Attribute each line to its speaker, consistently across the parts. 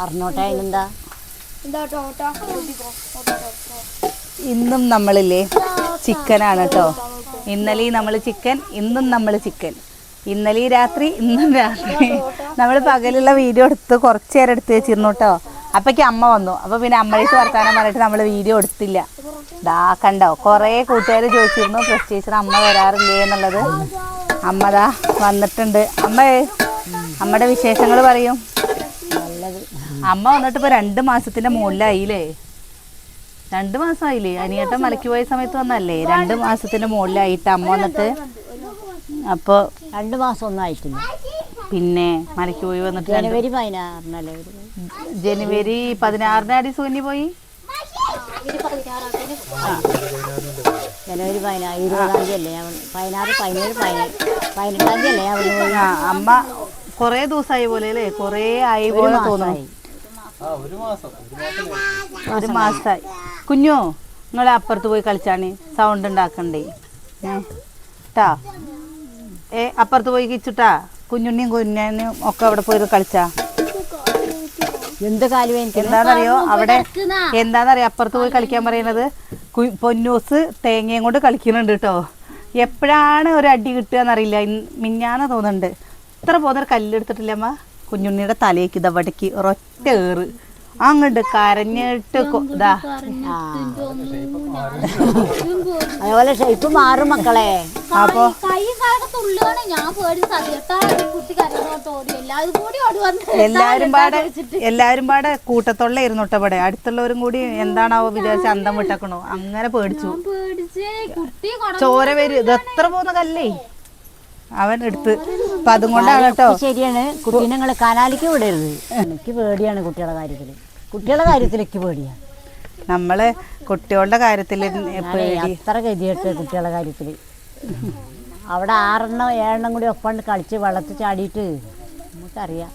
Speaker 1: അറിഞ്ഞോട്ടെ എന്താ
Speaker 2: ഇന്നും നമ്മളില്ലേ ചിക്കനാണ് കേട്ടോ. ഇന്നലെ നമ്മൾ ചിക്കൻ, ഇന്നും നമ്മൾ ചിക്കൻ. ഇന്നലെ രാത്രി, ഇന്നും രാത്രി. നമ്മൾ പകലുള്ള വീഡിയോ എടുത്ത് കുറച്ച് നേരം എടുത്ത് വെച്ചിരുന്നു കേട്ടോ. അപ്പോഴേക്ക് അമ്മ വന്നു. അപ്പോൾ പിന്നെ അമ്മയ്ക്ക് വർത്താനം പറഞ്ഞിട്ട് നമ്മൾ വീഡിയോ എടുത്തില്ല. ദാ കണ്ടോ, കുറേ കൂട്ടുകാർ ചോദിച്ചിരുന്നു പ്രത്യേകിച്ച് അമ്മ വരാറില്ലേ എന്നുള്ളത്. അമ്മ ദാ വന്നിട്ടുണ്ട്. അമ്മയുടെ വിശേഷങ്ങൾ പറയും. അമ്മ വന്നിട്ട് ഇപ്പോൾ 2 മാസത്തിൻ്റെ മുകളിലായില്ലേ? 2 മാസമായില്ലേ? അനിയേട്ടൻ മലയ്ക്ക് പോയ സമയത്ത് വന്നല്ലേ? 2 മാസത്തിൻ്റെ മുകളിലായിട്ട് അമ്മ വന്നിട്ട്. അപ്പോൾ
Speaker 1: 2 മാസം ഒന്നും ആയിട്ടില്ല.
Speaker 2: പിന്നെ മലയ്ക്ക് പോയി വന്നിട്ട്
Speaker 1: ജനുവരി 16
Speaker 2: ജനുവരി 16 സൂന്യ പോയി.
Speaker 1: ജനുവരി 20-ആം തീയതി അല്ലേ? 16, 17, 18-ആം തീയതി അല്ലേ അവിടെ പോയി?
Speaker 2: അമ്മ കുറേ ദിവസമായി പോലെ അല്ലേ? കുറേ ആയി പോലെ തോന്നുന്നു. 1 മാസമായി. കുഞ്ഞോ, നിങ്ങൾ അപ്പുറത്ത് പോയി കളിച്ചാണ്, സൗണ്ട് ഉണ്ടാക്കണ്ടേ ട്ടാ. അപ്പുറത്ത് പോയി കിച്ചുട്ടാ. കുഞ്ഞുണ്ണിയും കുഞ്ഞനും ഒക്കെ അവിടെ പോയി കളിച്ചാ.
Speaker 1: എന്ത് കാര്യം
Speaker 2: എന്താണെന്നറിയോ? അവിടെ എന്താണെന്നറിയോ അപ്പുറത്ത് പോയി കളിക്കാൻ പറയുന്നത്? പൊന്നൂസ് തേങ്ങയും കൊണ്ട് കളിക്കുന്നുണ്ട് കേട്ടോ. എപ്പോഴാണ് ഒരു അടി കിട്ടുക എന്നറിയില്ല. മിഞ്ഞാന്ന് തോന്നുന്നുണ്ട്. ഇത്ര പോകുന്നൊരു കല്ലെടുത്തിട്ടില്ല അമ്മ. കുഞ്ഞുണ്ണിയുടെ തലേക്ക് ഇതവിടേക്ക് ഒരൊറ്റ ഏറ് അങ്ങോട്ട് കരഞ്ഞിട്ട് ഇതാ.
Speaker 1: അതേപോലെ ഷേപ്പ് മാറും മക്കളെ.
Speaker 2: അപ്പൊ എല്ലാരും പാടെ കൂട്ടത്തൊള്ളായിരുന്നു കേട്ടോ. ഇവിടെ അടുത്തുള്ളവരും കൂടി എന്താണാവോ വിചാരിച്ച് അന്തം വിട്ടക്കണോ, അങ്ങനെ പേടിച്ചു. ചോര വരും. ഇത് എത്ര പോകുന്ന കല്ലേ അവൻ എടുത്ത്. അപ്പൊ അതും കൊണ്ടാണ് കേട്ടോ.
Speaker 1: ശരിയാണ്, കുട്ടീനെ നിങ്ങൾ കനാലിക്ക് വിടരുത്. എനിക്ക് പേടിയാണ് കുട്ടികളുടെ കാര്യത്തിൽ എനിക്ക് പേടിയാണ്.
Speaker 2: നമ്മള് കുട്ടികളുടെ കാര്യത്തിൽ
Speaker 1: അത്ര ഗതിയായിട്ട് കുട്ടികളുടെ കാര്യത്തിൽ. അവിടെ 6 7 കൂടി ഒപ്പം കളിച്ച് വെള്ളത്തിൽ ചാടിയിട്ട് നമുക്കറിയാം.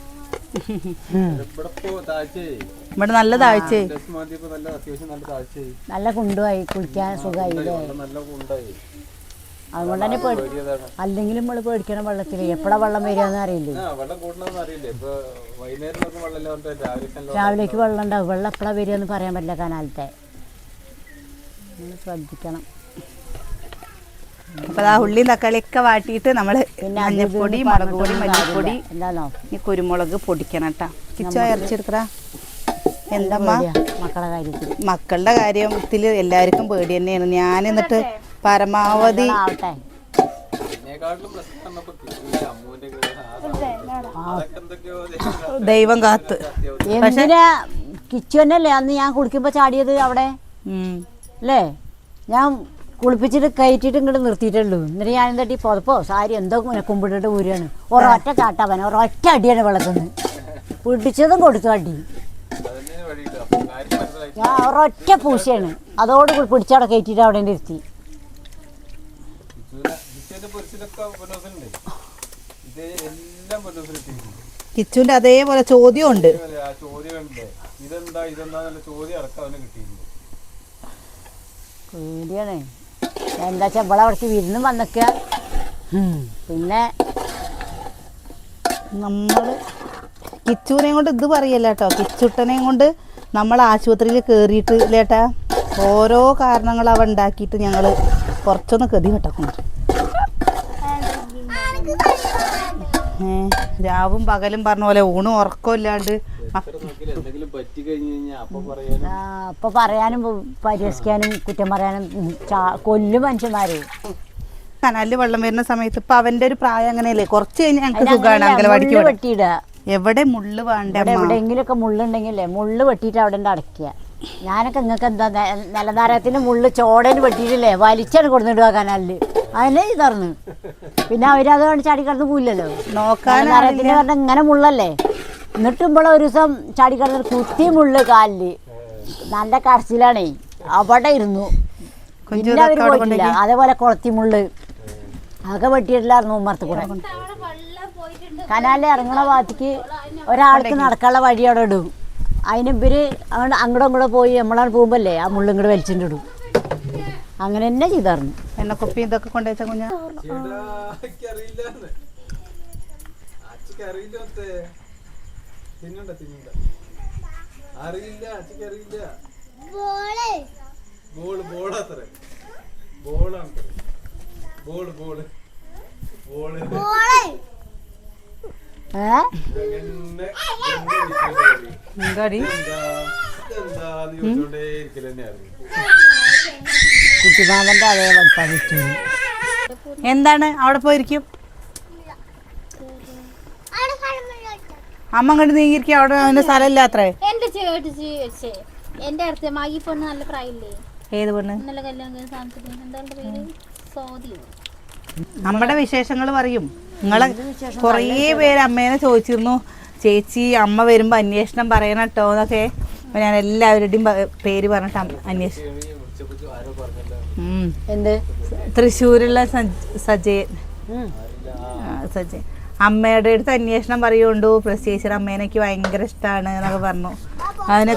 Speaker 2: ഇവിടെ നല്ല താഴ്ച,
Speaker 1: നല്ല കുണ്ടുമായി കുളിക്കാൻ സുഖമായി. അതുകൊണ്ട് തന്നെ അല്ലെങ്കിലും നമ്മൾ പേടിക്കണം വെള്ളത്തിൽ. എപ്പോഴാ വെള്ളം വരികയെന്ന് അറിയില്ലേ? രാവിലേക്ക് വെള്ളം ഉണ്ടാവും. വെള്ളം എപ്പോഴാ വരികയെന്ന് പറയാൻ പറ്റില്ല കനാലത്തെ. ശ്രദ്ധിക്കണം.
Speaker 2: അപ്പൊ ആ ഉള്ളി തക്കാളിയൊക്കെ വാട്ടിയിട്ട് നമ്മള് മഞ്ഞപ്പൊടി, മുളക് പൊടി, മല്ലിപ്പൊടി, ഈ കുരുമുളക് പൊടിക്കണം കേട്ടാ. കിച്ചോ ഇറച്ചെടുക്കടാ. എന്തമ്മാ മക്കളുടെ കാര്യത്തിൽ എല്ലാവർക്കും പേടി തന്നെയാണ്. ഞാൻ എന്നിട്ട് പരമാവധി ദൈവം കാത്ത്.
Speaker 1: എന്തിനാ കിച്ചുവന്നല്ലേ അന്ന് ഞാൻ കുളിക്കുമ്പോ ചാടിയത് അവിടെ അല്ലേ? ഞാൻ കുളിപ്പിച്ചിട്ട് കയറ്റിട്ട് ഇങ്ങോട്ട് നിർത്തിയിട്ടുള്ളൂ. എന്നിട്ട് ഞാൻ തട്ടി പുതപ്പോ സാരി എന്തോ കുമ്പിട്ടിട്ട് ഊരാണ്. ഒരൊറ്റ ചാട്ടവൻ, ഒരൊറ്റ അടിയാണ് വെള്ളത്തിന്. പിടിച്ചതും കൊടുത്തു അടി. ഞാൻ ഒരൊറ്റ പൂശയാണ്. അതോട് പിടിച്ചവിടെ കയറ്റിട്ട് അവിടെ ഇരുത്തി.
Speaker 2: കിച്ചുവിന്റെ അതേപോലെ ചോദ്യം ഉണ്ട്.
Speaker 1: പേടിയാണ്. എന്താ വെച്ചാ ഇവിടെ അവിടേക്ക് വിരുന്നും വന്നൊക്കെ. പിന്നെ
Speaker 2: നമ്മള് കിച്ചുവിനെയും കൊണ്ട് ഇത് പറയല്ല കേട്ടോ. കിച്ചുട്ടനെയും കൊണ്ട് നമ്മൾ ആശുപത്രിയിൽ കയറിയിട്ട് ഇല്ലേട്ടാ ഓരോ കാരണങ്ങൾ അവ ഉണ്ടാക്കിയിട്ട് ഞങ്ങള് കുറച്ചൊന്ന് ഗതി കെട്ടക്കണം. രാവും പകലും പറഞ്ഞ പോലെ ഊണും ഉറക്കം ഇല്ലാണ്ട്
Speaker 1: അപ്പൊ പറയാനും പരിഹസിക്കാനും കുറ്റം പറയാനും കൊല്ലും മനുഷ്യന്മാര്.
Speaker 2: കനാലില് വെള്ളം വരുന്ന സമയത്ത് ഇപ്പൊ അവന്റെ ഒരു പ്രായം അങ്ങനെയല്ലേ, കുറച്ച് കഴിഞ്ഞ് ഞങ്ങൾക്ക് സുഖമാണ് അംഗനവാടിക്ക് വെട്ടിയിടുക. എവിടെ മുള്ളു വേണ്ട,
Speaker 1: എവിടെയെങ്കിലുമൊക്കെ മുള്ളുണ്ടെങ്കിലേ മുള്ളു വെട്ടിയിട്ട് അവിടെ അടയ്ക്കുക. ഞാനൊക്കെ നിങ്ങൾക്ക് എന്താ നിലനാരത്തിന് മുള്ളു ചോടന് വെട്ടിയിട്ടില്ലേ വലിച്ചാണ് കൊടുത്തിടുക കനാലില്. അതിനെ ഇതറിഞ്ഞു. പിന്നെ അവരത് കൊണ്ട് ചാടിക്കടന്ന് പോയില്ലല്ലോ. നിലനാരത്തിന് പറഞ്ഞ ഇങ്ങനെ മുള്ളല്ലേ. എന്നിട്ടും ഇവിടെ ഒരു ദിവസം ചാടിക്കടന്ന് കുത്തി മുള്ളു കാലില് നല്ല കടച്ചിലാണേ. അവിടെ ഇരുന്നു. പിന്നെ അവര് പോയിട്ടില്ല. അതേപോലെ കുളത്തി മുള്ളു അതൊക്കെ വെട്ടിയിട്ടില്ലായിരുന്നു ഉമ്മർത്ത് കൂടെ. കനാലിൽ ഇറങ്ങണ ഭാഗത്തേക്ക് ഒരാൾക്ക് നടക്കാനുള്ള വഴി അവിടെ ഇടും. അതിന് ഇവര് അങ്ങോട്ടും ഇങ്ങോട്ടും പോയി നമ്മളാണ് പോകുമ്പല്ലേ ആ മുള്ളും ഇങ്ങോട്ട് വലിച്ചിട്ടിടും. അങ്ങനെ തന്നെ ചെയ്തായിരുന്നു.
Speaker 2: എണ്ണക്കൊപ്പി ഇതൊക്കെ കൊണ്ടുവച്ച കുഞ്ഞ
Speaker 3: അറിയില്ല അച്ഛക്ക് അറിയില്ല.
Speaker 2: എന്താടി
Speaker 1: കുട്ടിമാമന്റെ അതേ പഠിപ്പാൻ പറ്റും.
Speaker 2: എന്താണ് അവിടെ പോയിരിക്കും? അമ്മ അങ്ങോട്ട് നീങ്ങിയിരിക്കും. അവിടെ അതിന്റെ സ്ഥലമില്ല അത്രേ.
Speaker 4: എന്റെ അടുത്ത് മാഗി പെണ്ണ് നല്ല പ്രായമില്ലേ?
Speaker 2: ഏത് പെണ്ണ്?
Speaker 4: ഇന്നലെ കല്യാണം കഴിഞ്ഞ സാധനത്തിന് എന്താ പേര്? സോദിയോ?
Speaker 2: നമ്മുടെ വിശേഷങ്ങൾ പറയും. നിങ്ങളെ കുറേ പേര് അമ്മേനെ ചോദിച്ചിരുന്നു, ചേച്ചി അമ്മ വരുമ്പോ അന്വേഷണം പറയണം കേട്ടോ എന്നൊക്കെ. അപ്പൊ ഞാൻ എല്ലാവരുടെയും പേര് പറഞ്ഞിട്ട് അന്വേഷിച്ചു.
Speaker 1: എന്ത്
Speaker 2: തൃശ്ശൂരുള്ള സജയൻ അമ്മയുടെ അടുത്ത് അന്വേഷണം പറയുകൊണ്ടു. പ്രത്യേകിച്ച് അമ്മേനക്ക് ഭയങ്കര ഇഷ്ടമാണ് എന്നൊക്കെ പറഞ്ഞു. അതിനെ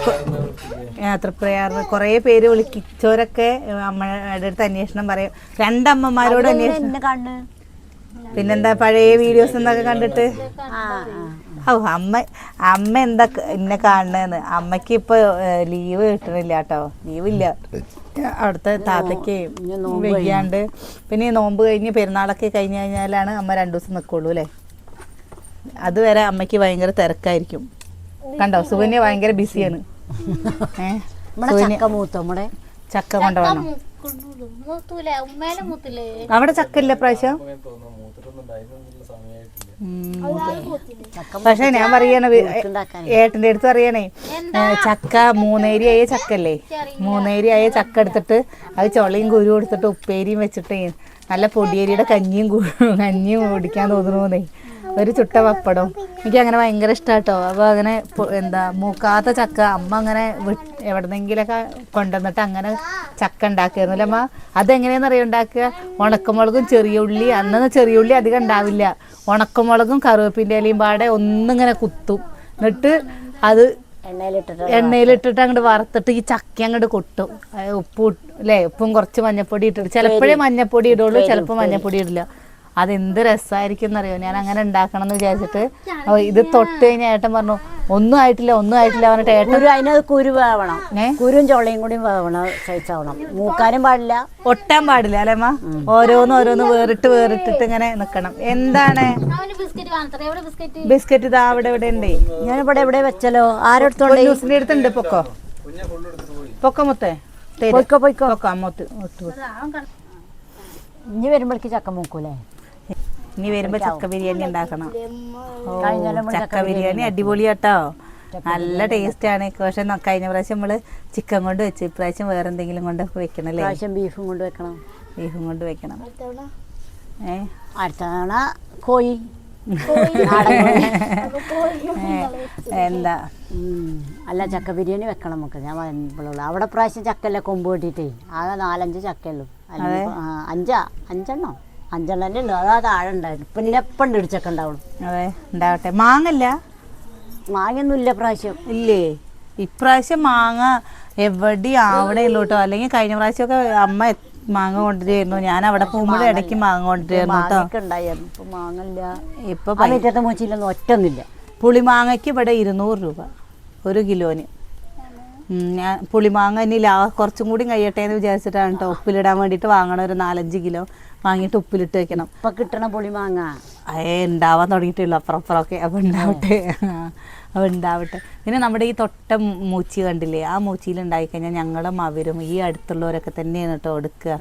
Speaker 2: തൃപ്രയാറിന് കുറേ പേര് വിളിച്ചവരൊക്കെ അമ്മയുടെ അടുത്ത് അന്വേഷണം പറയും. രണ്ടമ്മമാരോട് അന്വേഷണം. പിന്നെന്താ പഴയ വീഡിയോസ് എന്നൊക്കെ കണ്ടിട്ട് അമ്മ എന്താ എന്നെ കാണുന്നതെന്ന്. അമ്മക്ക് ഇപ്പൊ ലീവ് കിട്ടണില്ല കേട്ടോ. ലീവില്ല. അവിടുത്തെ താത്തയ്ക്ക് വയ്യാണ്ട്. പിന്നെ ഈ നോമ്പ് കഴിഞ്ഞ് പെരുന്നാളൊക്കെ കഴിഞ്ഞ് കഴിഞ്ഞാലാണ് അമ്മ 2 ദിവസം നിൽക്കുള്ളൂ അല്ലേ. അതുവരെ അമ്മയ്ക്ക് ഭയങ്കര തിരക്കായിരിക്കും. കണ്ടോ സുകന്യ ഭയങ്കര ബിസിയാണ്. ചക്ക കൊണ്ടുവരണം. അവിടെ ചക്ക ഇല്ല പ്രാവശ്യം. പക്ഷെ ഞാൻ പറയണ ഏട്ടൻ്റെ അടുത്ത് അറിയണേ, ചക്ക 3 ഏരിയായ ചക്കല്ലേ, 3 ഏരിയായ ചക്ക എടുത്തിട്ട് അത് ചൊളയും കുരു കൊടുത്തിട്ട് ഉപ്പേരിയും വെച്ചിട്ട് നല്ല പൊടിയേരിയുടെ കഞ്ഞിയും കുടിക്കാൻ തോന്നണോന്നേ. ഒരു ചുട്ട പപ്പടം എനിക്ക് അങ്ങനെ ഭയങ്കര ഇഷ്ടാട്ടോ. അപ്പോൾ അങ്ങനെ എന്താ മൂക്കാത്ത ചക്ക അമ്മ അങ്ങനെ എവിടെന്നെങ്കിലൊക്കെ കൊണ്ടുവന്നിട്ട് അങ്ങനെ ചക്ക ഉണ്ടാക്കിയിരുന്നില്ല അമ്മ. അതെങ്ങനെയാണെന്ന് അറിയാം ഉണ്ടാക്കുക? ഉണക്കമുളകും ചെറിയ ഉള്ളി, അന്ന് ചെറിയ ഉള്ളി അധികം ഉണ്ടാവില്ല, ഉണക്കമുളകും കറിവേപ്പിൻ്റെ ഇലയും പാടെ ഒന്നിങ്ങനെ കുത്തും. എന്നിട്ട് അത് എണ്ണയിലിട്ടിട്ട് അങ്ങോട്ട് വറുത്തിട്ട് ഈ ചക്ക അങ്ങോട്ട് കൊട്ടും. ഉപ്പ് അല്ലേ, ഉപ്പും കുറച്ച് മഞ്ഞപ്പൊടി ഇട്ടിട്ട്. ചിലപ്പോഴേ മഞ്ഞപ്പൊടി ഇടുള്ളൂ, ചിലപ്പോൾ മഞ്ഞപ്പൊടി ഇടില്ല. അതെന്ത് രസമായിരിക്കും എന്നറിയോ. ഞാൻ അങ്ങനെ ഉണ്ടാക്കണം എന്ന് വിചാരിച്ചിട്ട് ഇത് തൊട്ട് കഴിഞ്ഞ ഏട്ടൻ പറഞ്ഞു ഒന്നും ആയിട്ടില്ല പറഞ്ഞിട്ട് ഏട്ടൻ
Speaker 1: അതിനത് കുരു വേവണം, കുരും ചൊളയും കൂടി വേവണം, കഴിച്ചാവണം. മൂക്കാനും പാടില്ല,
Speaker 2: ഒട്ടാൻ പാടില്ല അല്ലേ അമ്മ. ഓരോന്ന് വേറിട്ടിട്ട് ഇങ്ങനെ നിക്കണം. എന്താണ് ബിസ്ക്കറ്റ്? ഇതാ അവിടെ ഇവിടെ ഉണ്ട്.
Speaker 1: ഞാനിവിടെ എവിടെ വെച്ചല്ലോ. ആരോടത്തോണ്ട്
Speaker 2: ന്യൂസിന്റെ അടുത്തുണ്ട്. പൊക്കോ മുത്തേ
Speaker 1: പൊയ്ക്കോ
Speaker 2: അമ്മത്ത്.
Speaker 1: ഇനി വരുമ്പോഴേക്ക് ചക്ക മൂക്കൂലേ?
Speaker 2: ഇനി വരുമ്പോ ചക്ക ബിരിയാണി ഉണ്ടാക്കണം. ചക്ക ബിരിയാണി അടിപൊളിയാട്ടോ, നല്ല ടേസ്റ്റ് ആണ്. പക്ഷെ കഴിഞ്ഞ പ്രാവശ്യം നമ്മള് ചിക്കൻ കൊണ്ട് വെച്ച്, ഇപ്രാവശ്യം വേറെ എന്തെങ്കിലും കൊണ്ട് വെക്കണല്ലേ?
Speaker 1: ബീഫും കൊണ്ട് വെക്കണം. അടുത്ത തവണ കോഴി.
Speaker 2: എന്താ
Speaker 1: അല്ല ചക്ക ബിരിയാണി വെക്കണം നമുക്ക്. ഞാൻ പറയുമ്പോഴുള്ളൂ അവിടെ പ്രാവശ്യം ചക്കല്ലേ കൊമ്പ് കെട്ടിട്ടേ ആകെ 4-5 ചക്കയുള്ളൂ. 5 5 തന്നെ ഉണ്ട്. അതാ താഴെ ഉണ്ടായിരുന്നു. പിന്നെ എപ്പം ഇടിച്ചൊക്കെ ഉണ്ടാവുള്ളൂ.
Speaker 2: അതെ ഉണ്ടാവട്ടെ. മാങ്ങല്ല?
Speaker 1: മാങ്ങയൊന്നും ഇല്ല പ്രാവശ്യം.
Speaker 2: ഇല്ലേ? ഇപ്രാവശ്യം മാങ്ങ എവിടെ ആവണേ ഉള്ളൂ കേട്ടോ. അല്ലെങ്കിൽ കഴിഞ്ഞ പ്രാവശ്യമൊക്കെ അമ്മ മാങ്ങ കൊണ്ടുവരുന്നു. ഞാൻ അവിടെ പോകുമ്പോഴും ഇടയ്ക്ക് മാങ്ങ കൊണ്ടുവരുന്നു കേട്ടോ.
Speaker 1: ഇപ്പൊ മാങ്ങല്ല.
Speaker 2: ഇപ്പൊ
Speaker 1: പറ്റത്തെ മൂച്ചിലൊന്നും ഒറ്റൊന്നുമില്ല.
Speaker 2: പുളിമാങ്ങയ്ക്ക് ഇവിടെ 200 രൂപ 1 കിലോന്. ഞാൻ പുളിമാങ്ങ ഇനി കുറച്ചും കൂടി കഴിയട്ടെ എന്ന് വിചാരിച്ചിട്ടാണ് കേട്ടോ. ഉപ്പിലിടാൻ വേണ്ടിയിട്ട് വാങ്ങണം. ഒരു 4-5 കിലോ വാങ്ങിയിട്ട് ഉപ്പിലിട്ട് വെക്കണം.
Speaker 1: ഇപ്പൊ കിട്ടണ പുളിമാങ്ങ
Speaker 2: ഉണ്ടാവാൻ തുടങ്ങിയിട്ടുള്ളൂ അപ്പുറമൊക്കെ. അപ്പോൾ ഉണ്ടാവട്ടെ. പിന്നെ നമ്മുടെ ഈ തൊട്ട മൂച്ചി കണ്ടില്ലേ, ആ മൂച്ചിയിൽ ഉണ്ടായിക്കഴിഞ്ഞാൽ ഞങ്ങളും അവരും ഈ അടുത്തുള്ളവരൊക്കെ തന്നെയാണ് കേട്ടോ എടുക്കുക.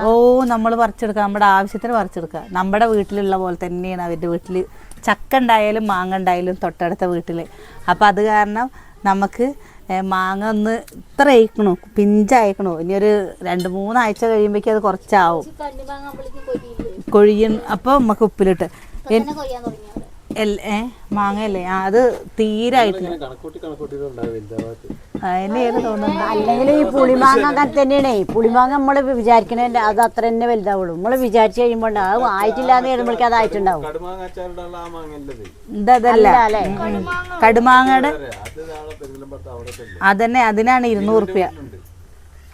Speaker 2: ഓ നമ്മൾ പറിച്ചെടുക്കുക, നമ്മുടെ ആവശ്യത്തിന് പറിച്ചെടുക്കുക. നമ്മുടെ വീട്ടിലുള്ള പോലെ തന്നെയാണ് അവരുടെ വീട്ടിൽ. ചക്ക ഉണ്ടായാലും മാങ്ങ ഉണ്ടായാലും തൊട്ടടുത്ത വീട്ടിൽ. അപ്പം അത് കാരണം നമുക്ക് മാങ്ങ ഒന്ന് ഇത്ര അയക്കണോ, പിഞ്ചയക്കണോ. ഇനി ഒരു 2-3 ആഴ്ച കഴിയുമ്പോഴേക്കും അത് കുറച്ചാവും, കൊഴിയും. അപ്പോൾ നമുക്ക് ഉപ്പിലിട്ട് മാങ്ങയല്ലേ അത് തീരായിട്ടില്ല. അതിനെയാണ് തോന്നുന്നത്.
Speaker 1: അല്ലെങ്കിൽ ഈ പുളിമാങ്ങ അങ്ങനെ തന്നെയാണേ. പുളിമാങ്ങ നമ്മൾ വിചാരിക്കണേ അത് അത്ര തന്നെ വലുതാവുള്ളൂ. നമ്മൾ വിചാരിച്ചു കഴിയുമ്പോൾ അത് ആയിട്ടില്ലാന്ന് കഴിയുമ്പോഴേക്കും അതായിട്ടുണ്ടാവും.
Speaker 2: ഇതല്ല അല്ലേ കടുമാങ്ങയുടെ? അതന്നെ, അതിനാണ് 200 രൂപ.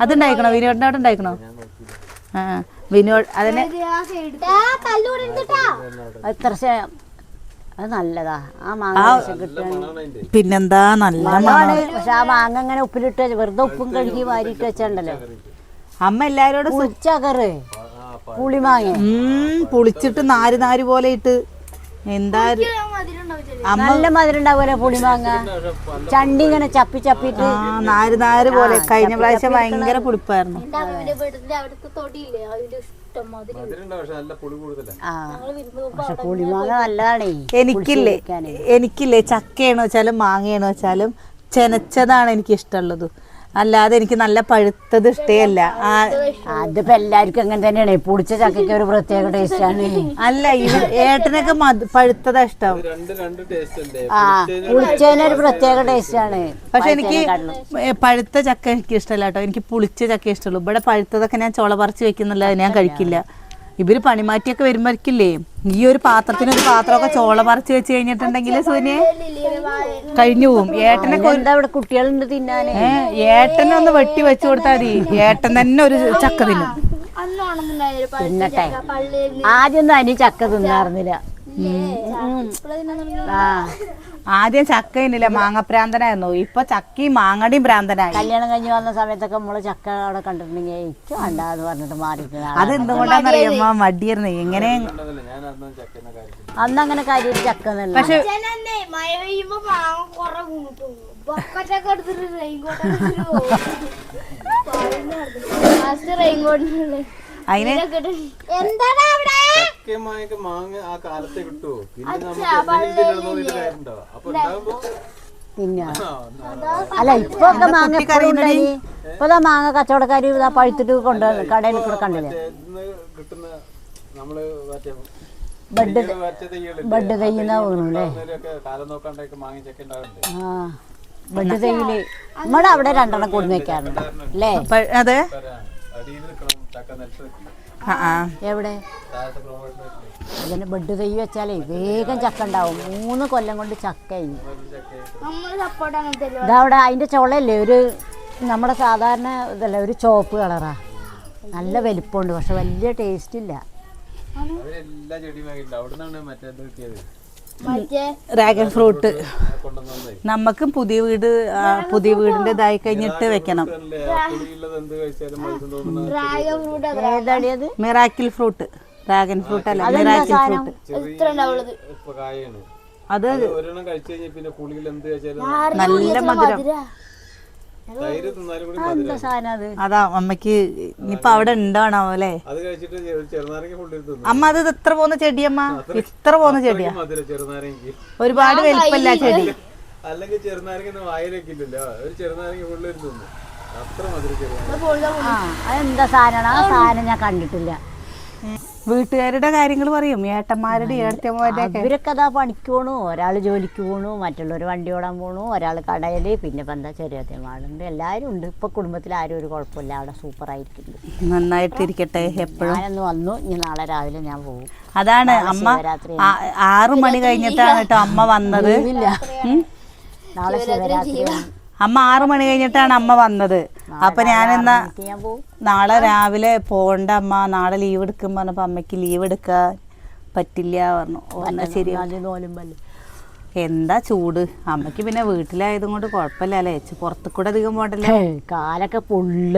Speaker 2: അതുണ്ടായിക്കണോ വിനോദിന്റെ അവിടെ ഉണ്ടായിക്കണോ? വിനോദ് അതിന്
Speaker 1: എത്ര അത് നല്ലതാ ആ മാങ്ങ കിട്ടുകയാണെങ്കിൽ.
Speaker 2: പിന്നെന്താ നല്ല
Speaker 1: നല്ലതാണ്. പക്ഷെ ആ മാങ്ങ ഇങ്ങനെ ഉപ്പിലിട്ട് വെറുതെ ഉപ്പും കഴുകി വാരിയിട്ട് വെച്ചിട്ടുണ്ടല്ലോ.
Speaker 2: അമ്മ എല്ലാരോടും
Speaker 1: പുളിച്ചകറ് പുളിമാങ്ങ
Speaker 2: പുളിച്ചിട്ട് നാര് പോലെ ഇട്ട് എന്താ
Speaker 1: നല്ല മധുരം ഉണ്ടാവുമല്ലോ പുളിമാങ്ങ. ചണ്ടി ഇങ്ങനെ ചപ്പി ചപ്പിട്ട്
Speaker 2: നാര് പോലെ. കഴിഞ്ഞ പ്രാവശ്യം ഭയങ്കര പുളിപ്പായിരുന്നു.
Speaker 4: അവിടുത്തെ തൊടിയില്ലേ അതിന്റെ ഇഷ്ടം
Speaker 1: പക്ഷെ പുളിമാങ്ങ നല്ലതാണേ.
Speaker 2: എനിക്കില്ലേ ചക്കയാണോ വെച്ചാലും മാങ്ങയാണോ വെച്ചാലും ചെനച്ചതാണ് എനിക്ക് ഇഷ്ടമുള്ളത്. അല്ലാതെ എനിക്ക് നല്ല പഴുത്തത് ഇഷ്ടമല്ല.
Speaker 1: അതിപ്പോ എല്ലാവർക്കും അങ്ങനെ തന്നെയാണ്. പൊടിച്ച ചക്കയ്ക്ക് ഒരു പ്രത്യേക ടേസ്റ്റ് ആണ്.
Speaker 2: അല്ല ഏട്ടനൊക്കെ പഴുത്തതാ ഇഷ്ടം.
Speaker 1: പുളിച്ചതിനൊരു പ്രത്യേക ടേസ്റ്റ് ആണ്.
Speaker 2: പക്ഷെ എനിക്ക് പഴുത്ത ചക്ക എനിക്ക് ഇഷ്ടമല്ല കേട്ടോ. എനിക്ക് പുളിച്ച ചക്ക ഇഷ്ടമുള്ളൂ. ഇവിടെ പഴുത്തതൊക്കെ ഞാൻ ചുള പറിച്ച് വെക്കുന്നില്ല, ഞാൻ കഴിക്കില്ല. ഇവര് പണിമാറ്റിയൊക്കെ വരുമ്പോഴേക്കില്ലേ ഈ ഒരു പാത്രത്തിന് ഒരു പാത്രമൊക്കെ ചോള പറിച്ച് വെച്ച് കഴിഞ്ഞിട്ടുണ്ടെങ്കിൽ സൂര്യ കഴിഞ്ഞു പോവും. ഏട്ടനൊക്കെ
Speaker 1: ഇവിടെ കുട്ടികളുണ്ട് തിന്നാന്.
Speaker 2: ഏട്ടനൊന്ന് വെട്ടി വെച്ചു കൊടുത്താൽ മതി, ഏട്ടൻ തന്നെ ഒരു ചക്ക തിന്നും.
Speaker 1: തിന്നട്ടെ. ആദ്യം അനി ചക്ക തിന്നാറുന്നില്ല.
Speaker 2: ആദ്യം ചക്ക തിന്നില്ല, മാങ്ങപ്രാന്തനായിരുന്നു. ഇപ്പൊ ചക്കയും മാങ്ങടിയും പ്രാന്തനായി.
Speaker 1: കല്യാണം കഴിഞ്ഞ് വന്ന സമയത്തൊക്കെ നമ്മള് ചക്ക അവിടെ കണ്ടിട്ടുണ്ടെങ്കിൽ എനിക്ക് വേണ്ടാന്ന് പറഞ്ഞിട്ട് മാറിയിട്ട്
Speaker 2: അതെന്തുകൊണ്ടാന്നറിയാമോ മടിയായിരുന്നു. എങ്ങനെ
Speaker 1: അന്ന് അങ്ങനെ കാര്യമായിട്ട് ചക്ക എന്നല്ല.
Speaker 2: പക്ഷെ അതിന്
Speaker 3: മാങ്ങ ആ കാലത്തെ കിട്ടുമോ?
Speaker 1: പിന്നെ അല്ല ഇപ്പൊ ഒക്കെ മാങ്ങ ഇപ്പൊ മാങ്ങ കച്ചവടക്കാര് പഴുത്തിട്ട് കൊണ്ടുവന്ന് കടയിൽ കൂടെ കണ്ടില്ലേ. ബഡ് തെയ്യുന്ന തോന്നുന്നല്ലേ. ആ ബഡ് തെയ്യില് നമ്മുടെ അവിടെ 2 എണ്ണം കൊടുന്ന് വെക്കാറുണ്ട് അല്ലേ?
Speaker 2: അതെ.
Speaker 1: എവിടെ അതിന് ബഡ് തെയ്യ് വെച്ചാലേ വേഗം ചക്ക ഉണ്ടാവും. 3 കൊല്ലം കൊണ്ട് ചക്കയായി. ഇതവിടെ അതിന്റെ ചുളയല്ലേ ഒരു നമ്മുടെ സാധാരണ ഇതല്ല, ഒരു ചോപ്പ് കളറാ. നല്ല വലിപ്പമുണ്ട്, പക്ഷെ വലിയ ടേസ്റ്റ് ഇല്ല.
Speaker 2: ഡ്രാഗൺ ഫ്രൂട്ട് നമുക്ക് പുതിയ വീടിന്റെ ഇതായി കഴിഞ്ഞിട്ട് വെക്കണം. മിറാക്കിൾ ഫ്രൂട്ട്, ഡ്രാഗൺ ഫ്രൂട്ട് അല്ല, മിറാക്കിൾ ഫ്രൂട്ട്. അത് നല്ല മധുരം. അതാ അമ്മക്ക് ഇനിയിപ്പൊ അവിടെ ഉണ്ടാണോ അല്ലേ? അമ്മ അത് ഇത്ര പോകുന്ന ചെടിയമ്മ, ഇത്ര പോകുന്ന ചെടിയാ, ഒരുപാട് വലിപ്പല്ല ചെടി.
Speaker 3: അല്ലെങ്കിൽ ചെറുനാരങ്ങ വായിലേക്കില്ലല്ലോ, ഒരു ചെറുനാരങ്ങ അത്ര
Speaker 1: അതെന്താ സാധനമാണ്? ആ സാധനം ഞാൻ കണ്ടിട്ടില്ല.
Speaker 2: വീട്ടുകാരുടെ കാര്യങ്ങൾ പറയും, ഏട്ടന്മാരുടെ ഏട്ടന്മാരുടെ
Speaker 1: ഇവരൊക്കെ അതാ പണിക്ക് പോണു. ഒരാൾ ജോലിക്ക് പോണു, മറ്റുള്ളവർ വണ്ടി ഓടാൻ പോണു, ഒരാൾ കടയിൽ, പിന്നെ ഇപ്പം എന്താ ചെറിയമാടുണ്ട്. എല്ലാവരും ഉണ്ട്. ഇപ്പൊ കുടുംബത്തിൽ ആരും ഒരു കുഴപ്പമില്ല. അവിടെ സൂപ്പറായിരിക്കുന്നു,
Speaker 2: നന്നായിട്ടിരിക്കട്ടെ. എപ്പോഴും
Speaker 1: ഞാനൊന്ന് വന്നു. ഇനി നാളെ രാവിലെ ഞാൻ പോകും.
Speaker 2: അതാണ് അമ്മ 6 മണി കഴിഞ്ഞിട്ടാണ് കേട്ടോ അമ്മ വന്നത്.
Speaker 1: നാളെ ശിവരാത്രി.
Speaker 2: അമ്മ 6 മണി കഴിഞ്ഞിട്ടാണ് അമ്മ വന്നത്. അപ്പൊ ഞാനെന്നാ നാളെ രാവിലെ പോകണ്ട അമ്മ, നാളെ ലീവ് എടുക്കും പറഞ്ഞപ്പോ അമ്മയ്ക്ക് ലീവ് എടുക്കാൻ പറ്റില്ല പറഞ്ഞു. എന്നാ ശരി. എന്താ ചൂട് അമ്മയ്ക്ക്. പിന്നെ വീട്ടിലായതും കൊണ്ട് കുഴപ്പമില്ല അല്ലേ? പുറത്തു കൂടെ അധികം പോകണ്ടല്ലേ?
Speaker 1: കാലൊക്കെ പൊള്ള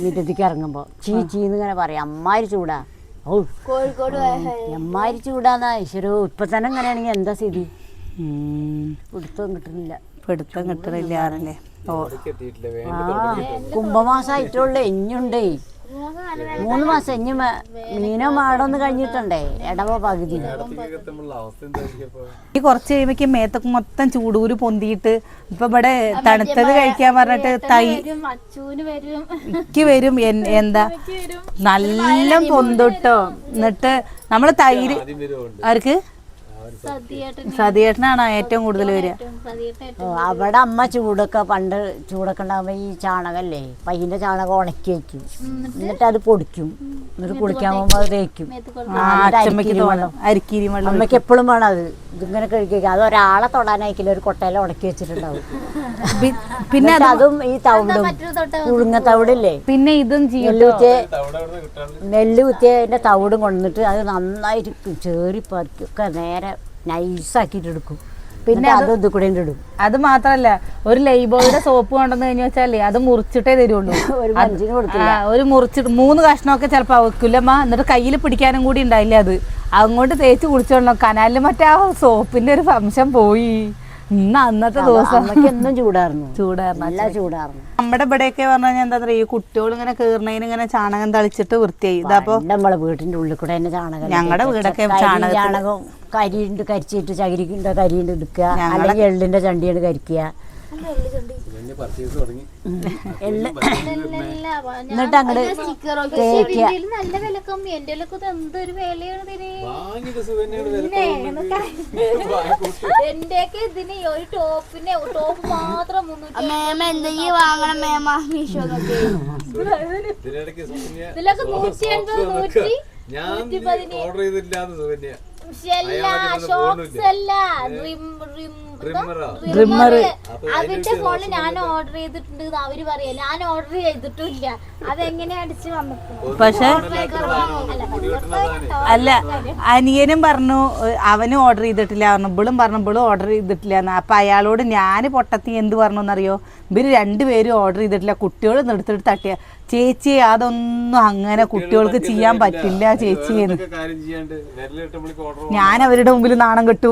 Speaker 1: മിറ്റത്തേക്ക് ഇറങ്ങുമ്പോ ചീച്ചീന്ന് ഇങ്ങനെ പറയാം. അമ്മാരി ചൂടാ. ഓ അമ്മാരി ചൂടാന്നാ. ഈശ്വരോ, ഇപ്പൊ തന്നെ ഇങ്ങനെയാണെങ്കിൽ എന്താ സ്ഥിതി? പിടുത്തം കിട്ടുന്നില്ല.
Speaker 2: പിടുത്തം കിട്ടണില്ലാറല്ലേ?
Speaker 1: കുംഭമാസമായിട്ടുള്ളേ. ഇഞ്ഞുണ്ടേ 3 മാസം. ഇനി മീനോ മാടോന്ന് കഴിഞ്ഞിട്ടുണ്ടേ ഇടവ പകുതി.
Speaker 2: ഈ കുറച്ച് കഴിയുമ്പോ മേത്തൊക്കെ മൊത്തം ചൂടൂര് പൊന്തിയിട്ട് ഇപ്പൊ ഇവിടെ തണുത്തത് കഴിക്കാൻ പറഞ്ഞിട്ട് എനിക്ക് വരും. എന്താ നല്ല പൊന്തിട്ടോ. എന്നിട്ട് നമ്മള് തൈര് ആർക്ക് സതിയേട്ടനാണോ ഏറ്റവും കൂടുതൽ വരിക?
Speaker 1: അവിടെ അമ്മ പണ്ട് ചൂടൊക്കെ ഉണ്ടാകുമ്പോ ഈ ചാണകല്ലേ, പയ്യന്റെ ചാണകം ഉണക്കി വെക്കും. എന്നിട്ട് അത് പൊടിക്കും. എന്നിട്ട് കുളിക്കാൻ പോകുമ്പോ അത് തേക്കും. അമ്മയ്ക്ക് എപ്പോഴും വേണം അത്. ഇതിങ്ങനെ കഴിക്കുക. അത് ഒരാളെ തൊടാനായിക്കില്ല. ഒരു കൊട്ടയില ഉണക്കി വെച്ചിട്ടുണ്ടാവും. പിന്നെ അതും ഈ തവിടും പുഴുങ്ങ തവിടില്ലേ, പിന്നെ ഇതും നെല്ല് കുത്തിയ അതിന്റെ തവിടും കൊണ്ടിട്ട് അത് നന്നായിട്ട് ചേറി പതുക്കെ നേരെ നൈസാക്കിയിട്ട് എടുക്കും. പിന്നെ അത് ഇത് കൂടെ ഇടും.
Speaker 2: അത് മാത്രല്ല ഒരു ലൈബോയുടെ സോപ്പ് കൊണ്ടെന്ന് കഴിഞ്ഞു വെച്ചാലേ അത് മുറിച്ചിട്ടേ തരുള്ളൂ.
Speaker 1: ഒരു മനുഷ്യന് കൊടുക്കില്ല.
Speaker 2: ഒരു മുറിച്ചിട്ട് 3 കഷ്ണമൊക്കെ ചിലപ്പോൾ വെക്കില്ലമ്മ. എന്നിട്ട് കയ്യിൽ പിടിക്കാനും കൂടി ഉണ്ടായില്ല. അത് അങ്ങോട്ട് തേച്ച് കുടിച്ചോളണം. കനാലിൽ മറ്റേ ആ സോപ്പിന്റെ ഒരു അംശം പോയി. അന്നത്തെ ദിവസം
Speaker 1: എന്നും ചൂടായിരുന്നു. നല്ല ചൂടായിരുന്നു.
Speaker 2: നമ്മുടെ ഇവിടെയൊക്കെ പറഞ്ഞു കഴിഞ്ഞാൽ എന്താ പറയുക, ഈ കുട്ടികൾ ഇങ്ങനെ കീറുന്നതിന് ഇങ്ങനെ ചാണകം തളിച്ചിട്ട് വൃത്തിയായി. ഇതപ്പോ
Speaker 1: നമ്മളെ വീട്ടിന്റെ ഉള്ളിൽ കൂടെ തന്നെ ചാണകം.
Speaker 2: ഞങ്ങളുടെ വീടൊക്കെ
Speaker 1: ചാണകം കരിയുണ്ട്, കരിച്ചിട്ട് ചകിരിന്റെ കരിയുണ്ട് എടുക്കുക, അല്ലെങ്കിൽ എള്ളിന്റെ ചണ്ടിയാണ് കരിക്കുക. എന്നിട്ട് അങ്ങോട്ട്
Speaker 4: നല്ല വില കമ്മി. എന്റെ എന്തൊരു വിലയാണ് എന്റെയൊക്കെ ഇതിന് ഒരു ടോപ്പ് മാത്രം 300 വാങ്ങണം മേമ. ഇതിലൊക്കെ 180 അതിന്റെ ഫോണിൽ ഞാൻ ഓർഡർ ചെയ്തിട്ടുണ്ട്. അവര് പറയാ ഞാൻ ഓർഡർ ചെയ്തിട്ടില്ല. അതെങ്ങനെ അടിച്ച് വന്നു.
Speaker 2: പക്ഷെ അല്ല, അനിയനും പറഞ്ഞു അവനും ഓർഡർ ചെയ്തിട്ടില്ല പറഞ്ഞു, ഇവളും പറഞ്ഞു ഇവളും ഓർഡർ ചെയ്തിട്ടില്ല എന്ന്. അപ്പൊ അയാളോട് ഞാൻ പൊട്ടത്തി എന്ത് പറഞ്ഞു എന്നറിയോ, ഇവര് രണ്ടുപേരും ഓർഡർ ചെയ്തിട്ടില്ല, കുട്ടികൾ എടുത്തിട്ട് തട്ടിയ. ചേച്ചി അതൊന്നും അങ്ങനെ കുട്ടികൾക്ക് ചെയ്യാൻ പറ്റില്ല ചേച്ചി എന്ന്. ഞാൻ അവരുടെ മുമ്പിൽ നാണം കെട്ടു.